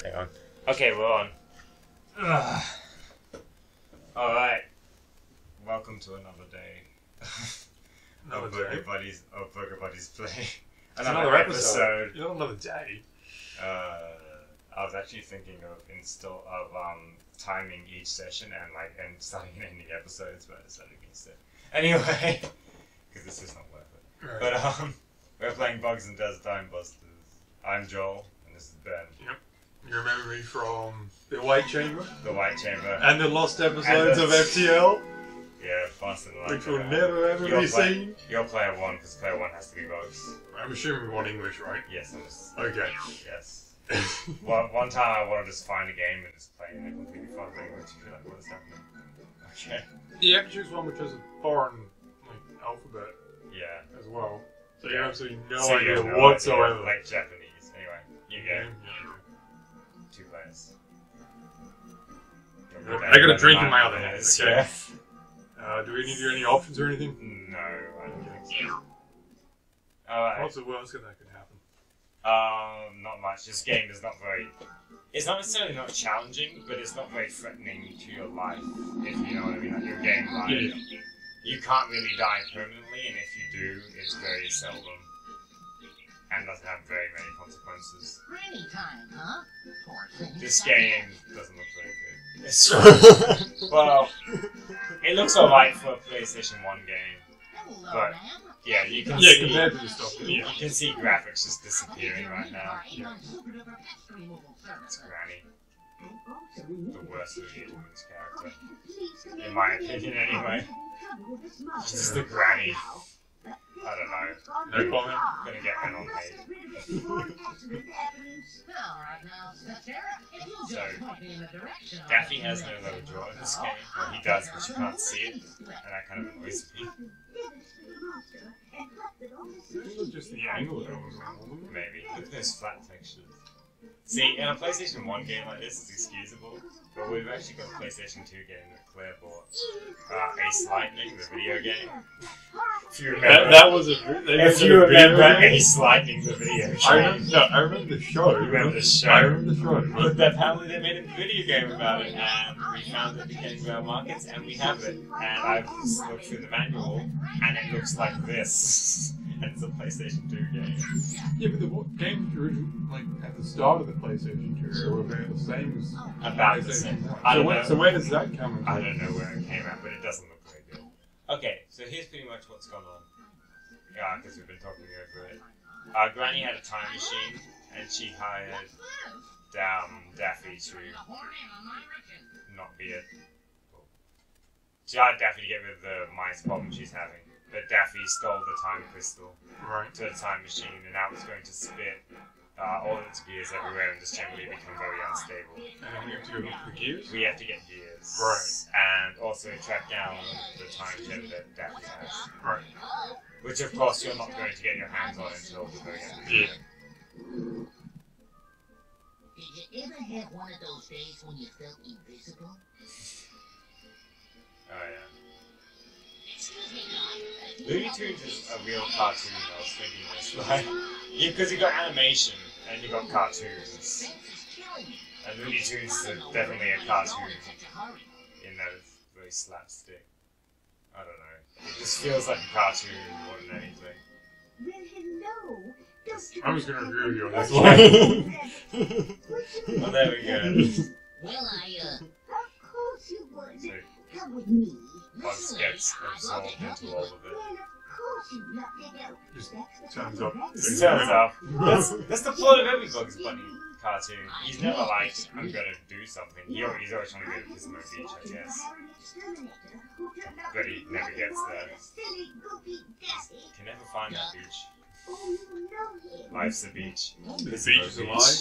Hang on. Okay, we're on. Alright. Welcome to another day. of Pokerbuddies play. Another episode. Not another day. I was actually thinking of timing each session and starting and ending episodes, but I decided against it. Anyway, because this is not worth it. Right. But we're playing Bugs and Taz Time Busters. I'm Joel, and this is Ben. Yep. You remember me from the White Chamber? The White Chamber. And the lost episodes of FTL? Yeah, faster than which will never ever be seen. You're player one, because player one has to be Bugs. I'm assuming we want English, right? Yes, okay. Yes. one time I wanted to just find a game and just play in a completely foreign language and be like, what is happening? Okay. You have to choose one which has a foreign alphabet. Yeah. As well. So you have absolutely no so idea no whatsoever. Idea, like Japanese. Anyway, you go. Yeah. 2 players. I got a drink in my other hand. Okay. Yeah. Do we need to do any options or anything? No, I don't think so. Alright. What's the worst that could happen? Not much. This game is not very... It's not necessarily not challenging, but it's not very threatening to your life, if you know what I mean. Like your game life. Yeah. You can't really die permanently, and if you do, it's very seldom. And doesn't have very many consequences. Granny time, huh? This game doesn't look very good. Well, it looks alright for a PlayStation 1 game. But, yeah, you can see... compared to the stuff. You can see graphics just disappearing right now. Yeah. It's Granny. The worst Looney Tunes character. In my opinion, anyway. She's just the Granny. I don't know. No comment? I'm gonna get men on hate. So, Daffy has no lower jaw in this game. Well, he does, but you can't see it. And that kind of annoys me. It was just the angle that was wrong. Maybe. Look at those flat textures. See, in a PlayStation 1 game like this, it's excusable. But we've actually got a PlayStation 2 game that Claire bought. Ace Lightning, the video game. If you remember, that was if you remember Ace Lightning, the video game. I remember the show. You remember the show? I remember the show. But apparently they made a video game about it, and we found it beginning of our markets, and we have it. And I've just looked through the manual, and it looks like this. And it's a PlayStation 2 game. Yeah, but the games originally, at the start of the PlayStation 2 were about the same as... About the same. So where does that come from? I don't know where it came out, but it doesn't look very good. Okay, so here's pretty much what's gone on. Yeah, because we've been talking over it. Granny had a time machine, and she hired Daffy to not be a... She hired Daffy to get rid of the mice problem she's having. But Daffy stole the time crystal to the time machine, and now it's going to spit all its gears everywhere and just generally become very unstable. And we have to go look for the gears? We have to get gears. Right. And also track down the time gem that Daffy has. Right. Which, of course, you're not going to get your hands on until the very end of the game. Did you ever have one of those days when you felt invisible? Oh, yeah. Looney Tunes is a real cartoon, I was thinking this, like, because you got animation and you got cartoons, and Looney Tunes is definitely a cartoon, in that it's very slapstick. I don't know, it just feels like a cartoon more than anything. I was going to agree with you on this one. Well, there we go. Well, of course you would. So, come with me. Bugs gets absorbed into all of it. Just turns up. Just turns up. That's the plot of every Bugs Bunny cartoon. He's never like, I'm gonna do something. He's always trying to go to Pismo Beach, I guess. But he never gets there. Can never find that beach. Life's the beach. The beach is alive.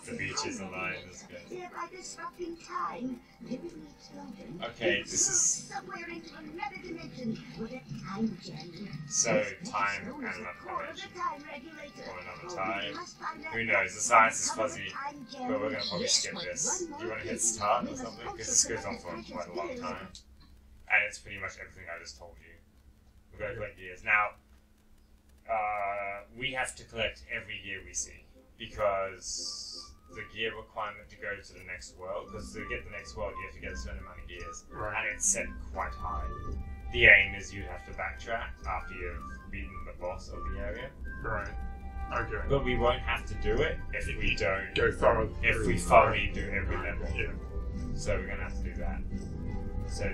The beach is alive. That's good. Okay, this is... So, time and another dimension. Or another time. Who knows? The science is fuzzy. But we're going to probably skip this. Do you want to hit start or something? Because this goes on for quite a long time. And it's pretty much everything I just told you. We're going to collect gears. Now, we have to collect every gear we see. Because the gear requirement to go to the next world, because to get the next world you have to get a certain amount of gears, and it's set quite high. The aim is you have to backtrack after you've beaten the boss of the area. Right. Okay. But we won't have to do it if we don't Go thorough. if we thoroughly do every level. Yeah. So we're gonna have to do that. So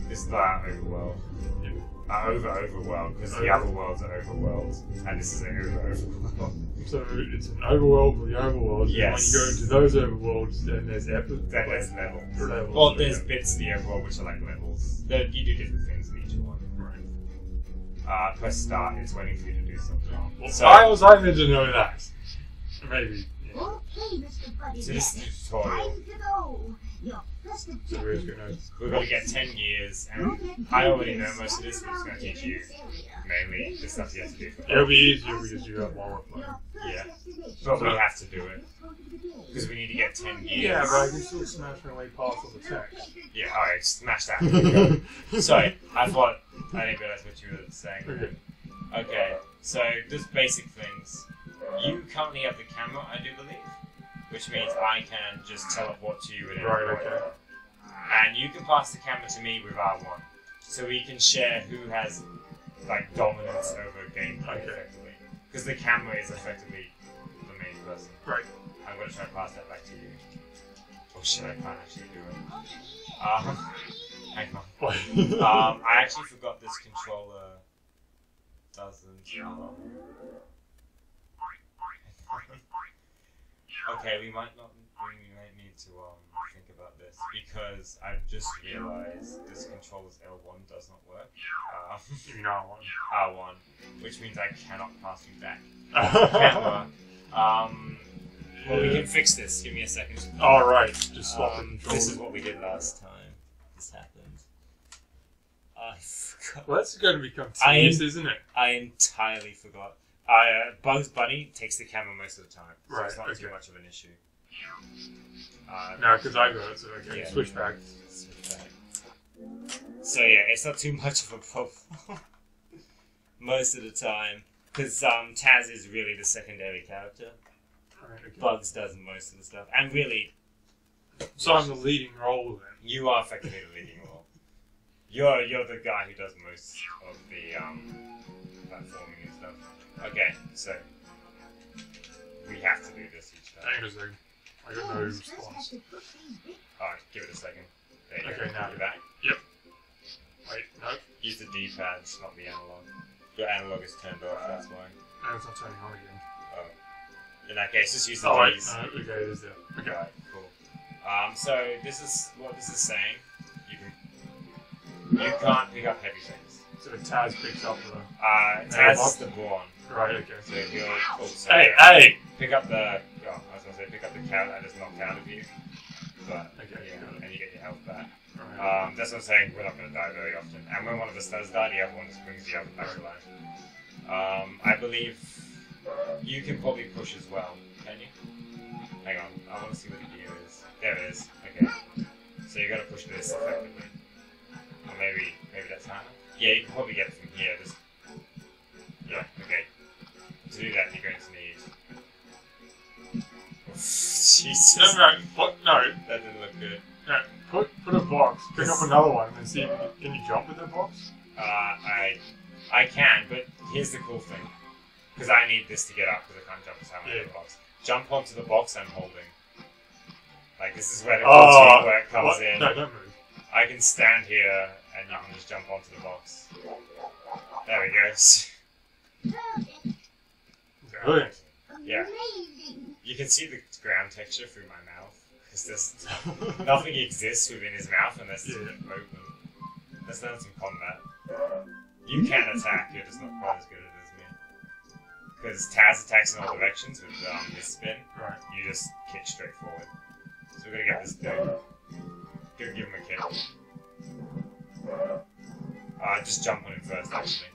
this is our overworld. Yeah. Our overworld, because the other worlds are overworlds, and this is an overworld. So it's an overworld for the overworld. Yes. And when you go into those overworlds, then there's Then there's levels. levels. Well, there's bits of the overworld which are like levels. You do different things in each one. Right. Press start. It's waiting for you to do something. Well, So I was hoping to know that. Maybe. Yeah. Okay, Mr. Buddy. So this is the tutorial. Time to go. Your first So we're objective gonna. We're going to get 10 years, and I already know most of this, but it's going to teach you mainly the stuff you have to do. It'll be easier because you have while we're playing. Yeah. But we have to do it, because we need to get 10 years. Yeah, but I can still smash my way past all the text. Yeah, alright, smash that. Sorry, I thought, I didn't realize what you were saying. Okay. Okay, so just basic things. You currently have the camera, I do believe, which means I can just teleport to you at any Right, point. okay. And you can pass the camera to me with R1. So we can share who has, like, dominance over gameplay, Okay. effectively. Because the camera is effectively the main person. Right. I'm going to try to pass that back to you. Oh shit, I can't actually do it. Hang on. What? I actually forgot this controller doesn't. Okay, we might need to think about this, because I've just realized this controller's L1 does not work. No. R1, which means I cannot pass you back. Camera. Well, we can fix this. Give me a second. Alright, just swap the controllers. This is what we did last time. This happened. I forgot. Well, that's going to become tedious, isn't it? I entirely forgot. Bugs Bunny takes the camera most of the time, so it's not too much of an issue. No, because I got it, so okay, Yeah. switch back. So yeah, it's not too much of a problem most of the time, because Taz is really the secondary character. Right, okay. Bugs does most of the stuff, and really, So I'm the leading role then. you are effectively the leading role. You're the guy who does most of the platforming and stuff. Okay, so we have to do this each time. Hang on a second. I got no response. Alright, give it a second. There you Okay, go. now. You're back. Yep. Wait, no. Use the D-pad, not the analog. Your analog is turned off, that's why. No, it's not turning on again. In that case, just use the Oh, wait, Ds. no, okay, it is there. Okay. Alright, cool. So this is what this is saying. You can't pick up heavy things. So Taz picks up the... Taz is the brawn. Right, okay. So he'll also Hey! pick up the. Oh, I was gonna say pick up the carrot I just knocked out of you. But Okay, yeah, and you get your health back. Right. That's what I'm saying. We're not gonna die very often. And when one of us does die, the other one just brings the other back to life. I believe you can probably push as well. Can you? Hang on. I want to see what the gear is. There it is. Okay. So you got to push this effectively. Or maybe that's harder. Yeah, you can probably get it from here. Just yeah. Okay. To do that, you're going to need. Jesus. No, what? No. That didn't look good. No. Put a box, pick up another one, and see if can you jump with that box? I can, but here's the cool thing. Because I need this to get up, because I can't jump without my box. Jump onto the box I'm holding. Like, this is where the cool teamwork comes in. No, don't move. I can stand here, and you can just jump onto the box. There we go. Brilliant. Yeah. You can see the ground texture through my mouth. Because nothing exists within his mouth unless it's open. Let's learn some combat. You can attack, you're just not quite as good at it as me. Because Taz attacks in all directions with his spin. Right. You just kick straight forward. So we're gonna get this dude. Give him a kick. Just jump on him first, actually.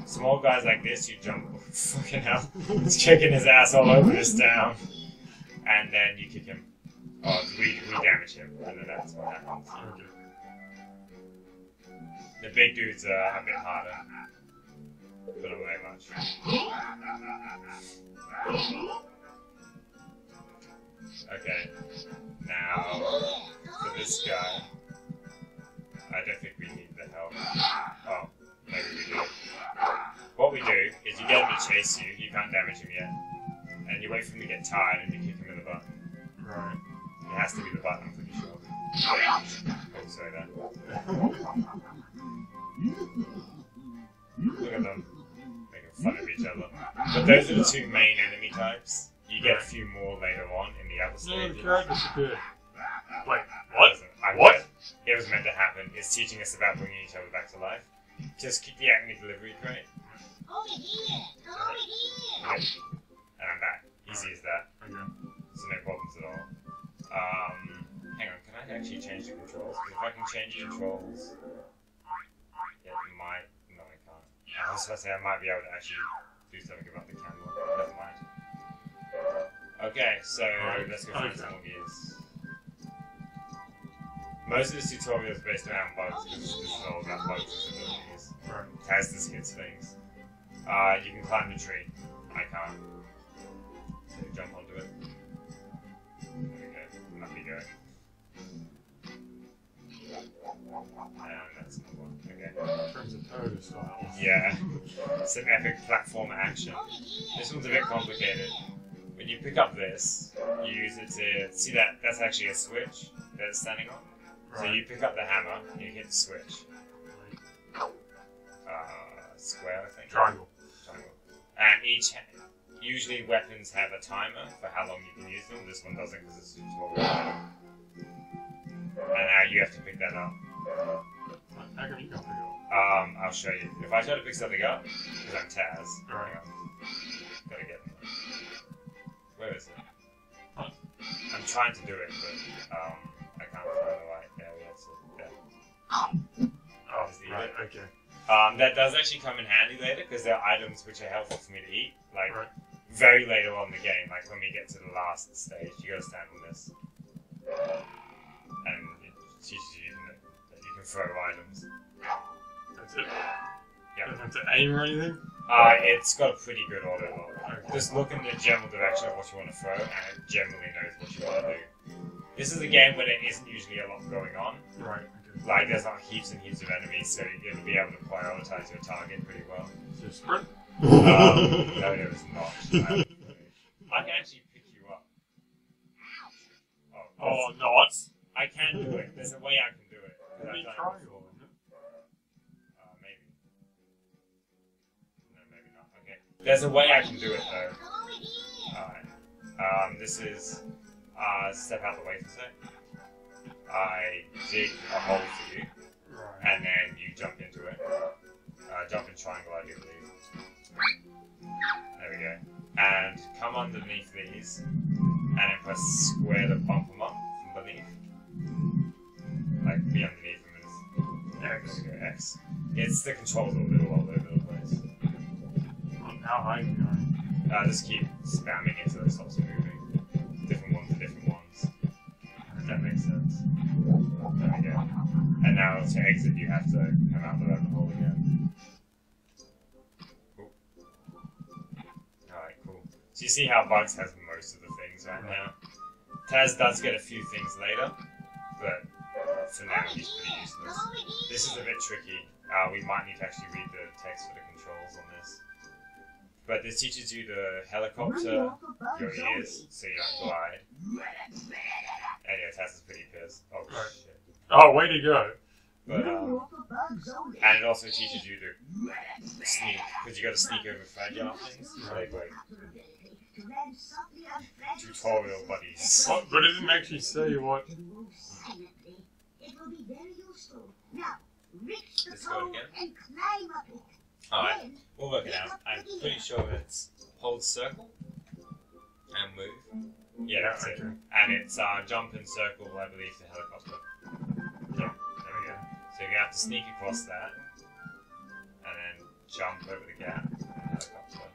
Small guys like this, you jump. Fucking hell. He's kicking his ass all over this town. And then you kick him. Oh, we damage him. And then that's what happens. Okay. The big dudes are a bit harder. But not very much. Okay. Now, for this guy, I don't think we need the help. Oh, maybe we do. What we do is you get him to chase you, you can't damage him yet, and you wait for him to get tired and you kick him in the butt. Right. It has to be the butt, I'm pretty sure. Oh, sorry then. Look at them. Making fun of each other. But those are the two main enemy types. You get a few more later on in the other No, stages. the character disappeared. Wait, what? What? It was meant to happen. It's teaching us about bringing each other back to life. Just keep the acme delivery crate. Over here! Over here! Yep. And I'm back. Easy as that. Okay. So no problems at all. Hang on, can I actually change the controls? Because if I can change the controls... Yeah, it might... No, I can't. I was supposed to say I might be able to actually do something about the camera. Never mind. Okay, so let's go find some more gears. Most of this tutorial is based around bugs, because this is all about bugs and abilities. Right. Taz just hits things. You can climb the tree. I can't. So you jump onto it. There we go. Up you go. And that's another one. Okay. Friends of Tute style. Yeah. Some epic platform action. This one's a bit complicated. When you pick up this, you use it to... See that? That's actually a switch that it's standing on. Right. So you pick up the hammer, and you hit the switch. Square, I think. Triangle. And usually weapons have a timer for how long you can use them. This one doesn't because it's a tutorial. And now you have to pick that up. How come you can't pick it up? I'll show you. If I try to pick something up, because I'm Taz. Right. Gotta get them. Where is it? Huh? I'm trying to do it, but I can't find the right area. So there. Oh, Just eat right, it. okay. That does actually come in handy later because there are items which are helpful for me to eat. Like Right. very later on in the game, like when we get to the last stage, you gotta stand on this, and it teaches you that you can throw items. That's it? Yeah. Doesn't have to aim or anything? It's got a pretty good auto lock. Okay. Just look in the general direction of what you want to throw, and it generally knows what you want to do. This is a game where there isn't usually a lot going on. Right, okay. Like there's not heaps and heaps of enemies, so you'll be able to prioritize your target pretty well. So sprint? No, there is not. I can actually pick you up. Oh, not? I can do it. There's a way I can do it. 'Cause I've Maybe done it triangle, before. isn't it? Maybe. No, maybe not. Okay. There's a way I can do it though. Over here! Alright. This is step out the way for a sec. I dig a hole for you, Right. and then you jump into it. Jump in triangle, I do believe. There we go. And come underneath these, and then press square to bump them up from beneath. Like, be underneath them and X. there we go, X. It's the controls are a little all over the place. How high can you go? Just keep spamming it until it stops moving. Different ones are different ones. If that makes sense. There we go. And now to exit you have to come out the rabbit hole again. Cool. Alright, cool. So you see how Bugs has most of the things right now. Taz does get a few things later, but for now he's pretty useless. This is a bit tricky. We might need to actually read the text for the controls on this. But this teaches you to helicopter your ears so you don't glide. And yeah, Taz is pretty pissed. Oh Right. shit. Oh, way to go. But, and it also teaches you to sneak, because you gotta sneak over fragile things. Like tutorial buddies. Oh, but it didn't actually say what. It will be very useful. Now, reach the Let's go pole again. and climb up it. Alright, Then, we'll work it out. I'm pretty sure it's hold circle and move. Yeah, that's it. Okay. And it's jump and circle, I believe, to helicopter. Yeah, there we go. So you're gonna have to sneak across that, and then jump over the gap and helicopter.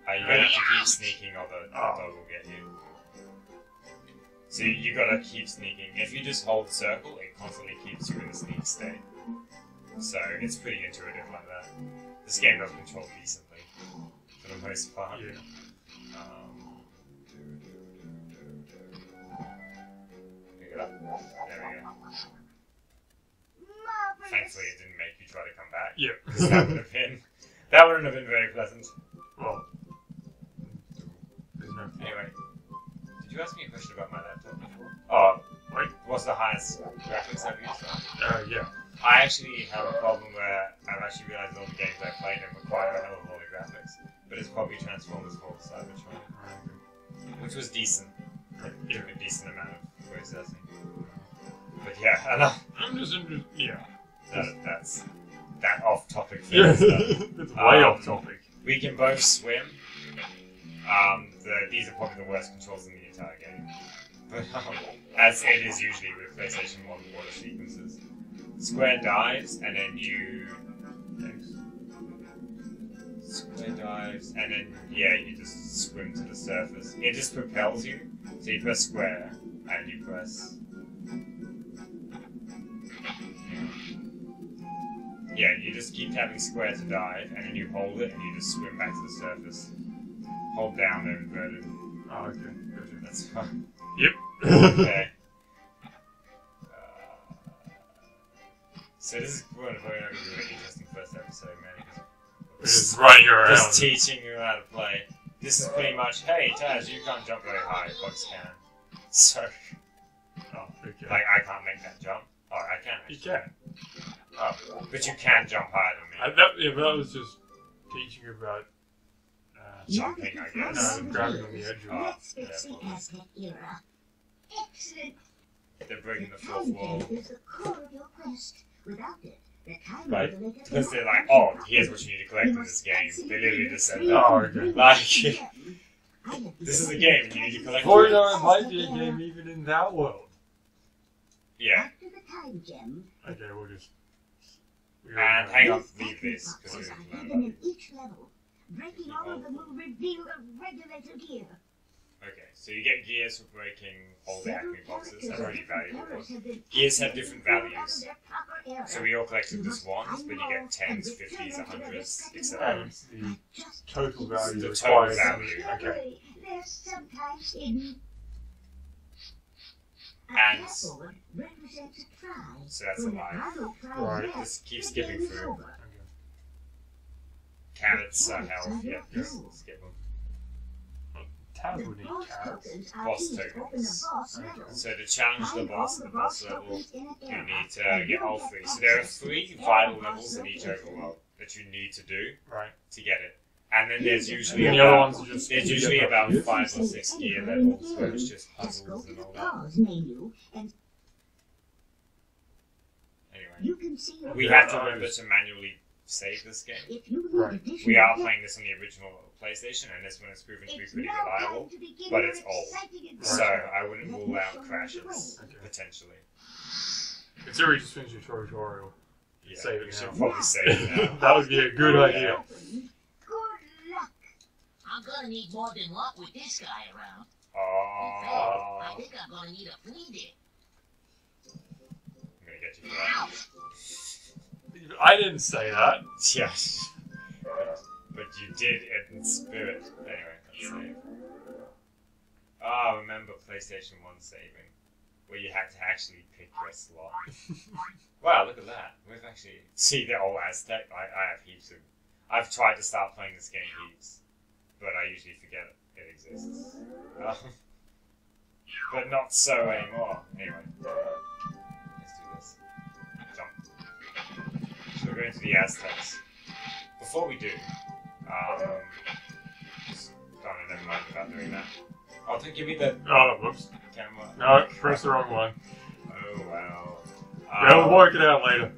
You're gonna have to keep sneaking, or the dog will get you. So you gotta keep sneaking. If you just hold circle, it constantly keeps you in the sneak state. So it's pretty intuitive like that. This game does control decently, for the most part. Yeah. pick it up. There we go. Thankfully, it didn't make you try to come back. Yeah. Because that wouldn't have been very pleasant. Well, there's no. Anyway, did you ask me a question about my laptop before? Oh, Wait. What's the highest graphics I've used? Yeah. I actually have a problem where I've actually realized all the games I played them require a hell of a lot of graphics. But it's probably Transformers 4 Cybertron, which was decent. It took a decent amount of processing. But yeah, I know. I'm just interested. Yeah. That's that off-topic thing. Yeah. It's way off topic. We can both swim. These are probably the worst controls in the entire game. But as it is usually with PlayStation 1 water sequences. Square dives, and then you... Square dives, and then, yeah, you just swim to the surface. It just propels you. So you press square, and you press... Yeah, you just keep tapping square to dive, and then you hold it, and you just swim back to the surface. Hold down and inverted. Oh, okay. Gotcha. That's fine. Yep. Okay. So this is probably not going to be a really interesting first episode, man. Just running around. Just teaching you how to play. This is pretty much, hey Taz, you can't jump very high, bugs can. So, Oh, okay. like, I can't make that jump. Oh, I can. You can. Oh, but you can jump higher than me. That was just teaching about Jumping, I guess. grabbing on the edge of Let's yeah, fix the Aztec era. Excellent. They're breaking the fourth wall. Is the core of your quest. Without it, the time Right? regulator Because they're cannot like, oh, function here's what you need to collect in this game. They literally just said, Oh, oh, okay. like, this is a game, you need to collect Or, it. you know, it might be a game even in that world. Yeah. After the time gem, Okay, we'll just... And hang on, leave this, because boxes we are can hidden in each level. Breaking all of them will reveal the regulator gear. Okay, so you get gears for breaking all the Several acme boxes. characters That's of really different valuable. eras have been Gears have activated different to pull out of values. their proper era. So we all collected You this must once, but you get 10s, 50s, 100s, etc. It's the total value The required. total value. Okay. They're sometimes hidden. A And- chessboard represents a try. So that's When a the lie. final try Right. is Just keep the skipping game is through. over. Carrots are health, yeah, just skip them. Taz The would need boss carrots. tokens are Boss used to tokens. open the boss Okay. level. So to challenge the Find boss all at the boss level, tokens in an you era, need to and get you'll all get 3. So there are access to 3 the vital boss levels in each location. overworld that you need to do Right. to get it. And then there's usually And the other about, ones are just... there's usually get about gears. 5 or 6 gear levels where it's just Just go puzzles to and the all that. pause menu and Anyway, you can see your we have to remember to manually save this game. If you need Right. additional We are help, playing this on the original PlayStation, and this one is proven to be it's pretty now reliable. time to begin but your it's old. exciting adventure. So I wouldn't rule out crashes, Okay. potentially. Consider we just finished your tutorial. Yeah, Save it we should now. probably save it now. That would be a good idea. Good luck. I'm gonna need more than luck with this guy around. I Oh, think I'm gonna need a flea dip. I'm gonna get you for that. I didn't say that. Yes. But you did it in spirit. Anyway, let's save. Remember PlayStation 1 saving, where you had to actually pick your slot. Wow, look at that. We've actually... See, they're all Aztec. I have heaps of... I've tried to start playing this game heaps, but I usually forget it exists. But not so anymore. Anyway, let's do this. Jump. So we're going to the Aztecs. Before we do, just never mind about doing that. Oh, don't give me the Oh, whoops. camera. No, press the wrong one. Oh, wow. We'll work it out later.